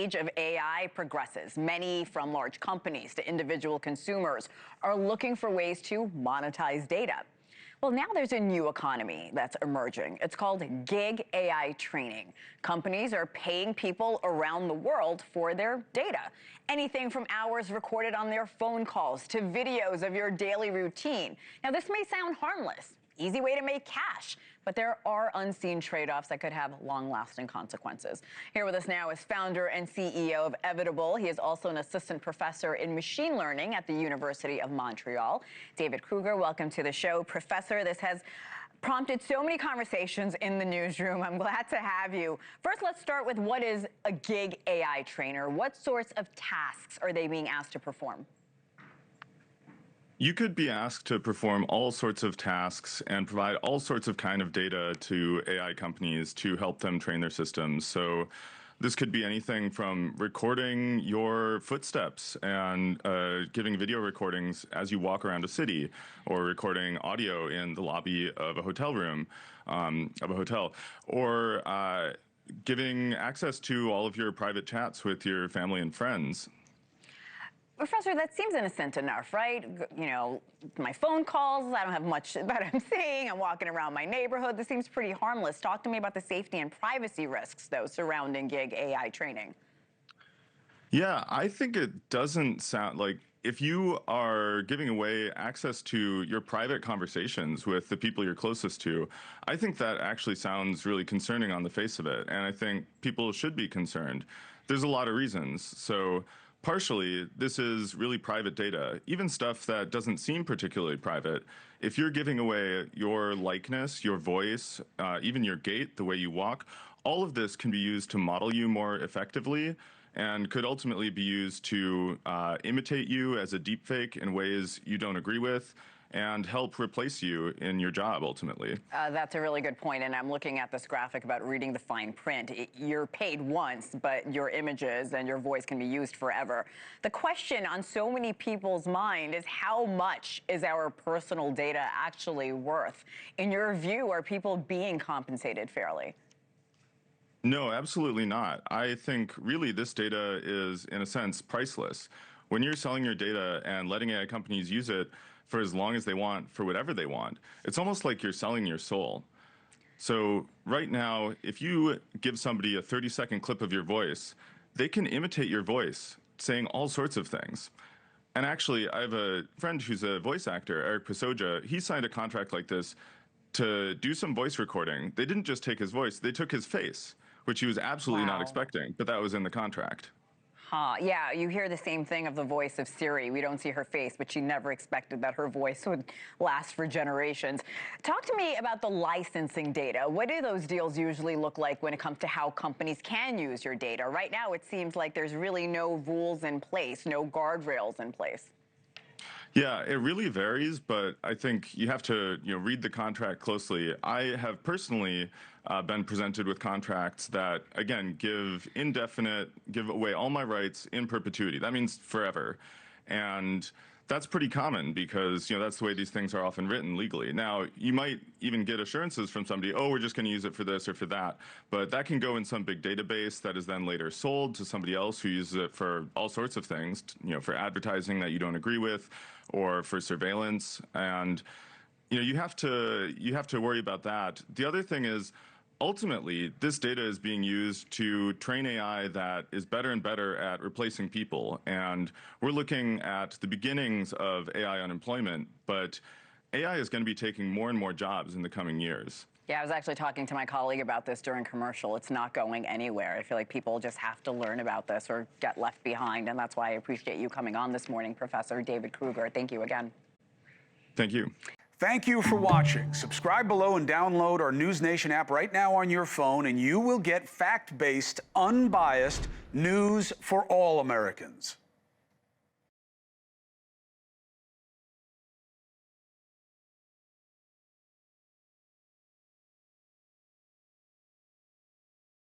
age of AI progresses, many from large companies to individual consumers are looking for ways to monetize data. Well, now there's a new economy that's emerging. It's called gig AI training. Companies are paying people around the world for their data. Anything from hours recorded on their phone calls to videos of your daily routine. Now, this may sound harmless, easy way to make cash, but there are unseen trade-offs that could have long-lasting consequences. Here with us now is founder and CEO of Evitable. He is also an assistant professor in machine learning at the University of Montreal. David Krueger, welcome to the show. Professor, this has prompted so many conversations in the newsroom. I'm glad to have you. First, let's start with what is a gig AI trainer? What sorts of tasks are they being asked to perform? You could be asked to perform all sorts of tasks and provide all sorts of kind of data to AI companies to help them train their systems. So this could be anything from recording your footsteps and giving video recordings as you walk around a city, or recording audio in the lobby of a hotel room, or giving access to all of your private chats with your family and friends. Professor, that seems innocent enough, right? You know, my phone calls, I don't have much that I'm saying. I'm walking around my neighborhood. This seems pretty harmless. Talk to me about the safety and privacy risks, though, surrounding gig AI training. Yeah, I think it doesn't sound like, if you are giving away access to your private conversations with the people you're closest to, I think that actually sounds really concerning on the face of it. And I think people should be concerned. There's a lot of reasons. So partially, this is really private data, even stuff that doesn't seem particularly private. If you're giving away your likeness, your voice, even your gait, the way you walk, all of this can be used to model you more effectively and could ultimately be used to imitate you as a deepfake in ways you don't agree with, and help replace you in your job, ultimately. That's a really good point, and I'm looking at this graphic about reading the fine print. You're paid once, but your images and your voice can be used forever. The question on so many people's mind is, how much is our personal data actually worth? In your view, are people being compensated fairly? No, absolutely not. I think really this data is, in a sense, priceless. When you're selling your data and letting AI companies use it for as long as they want, for whatever they want, it's almost like you're selling your soul. So right now, if you give somebody a 30-second clip of your voice, they can imitate your voice, saying all sorts of things. And actually, I have a friend who's a voice actor, Eric Pasoja. He signed a contract like this to do some voice recording. They didn't just take his voice, they took his face, which he was absolutely not expecting, but that was in the contract. Yeah, you hear the same thing of the voice of Siri. We don't see her face, but she never expected that her voice would last for generations. Talk to me about the licensing data. What do those deals usually look like when it comes to how companies can use your data? Right now, it seems like there's really no rules in place, no guardrails in place. Yeah, it really varies, but I think you have to read the contract closely. I have personally been presented with contracts that, again, give away all my rights in perpetuity. That means forever. And that's pretty common because that's the way these things are often written legally. Now, you might even get assurances from somebody, oh, we're just going to use it for this or for that. But that can go in some big database that is then later sold to somebody else who uses it for all sorts of things, for advertising that you don't agree with, or for surveillance. And you have to worry about that. The other thing is, ultimately, this data is being used to train AI that is better and better at replacing people. And we're looking at the beginnings of AI unemployment, but AI is going to be taking more and more jobs in the coming years. Yeah, I was actually talking to my colleague about this during commercial. It's not going anywhere. I feel like people just have to learn about this or get left behind. And that's why I appreciate you coming on this morning, Professor David Krueger. Thank you again. Thank you. Thank you for watching. Subscribe below and download our NewsNation app right now on your phone, and you will get fact-based, unbiased news for all Americans.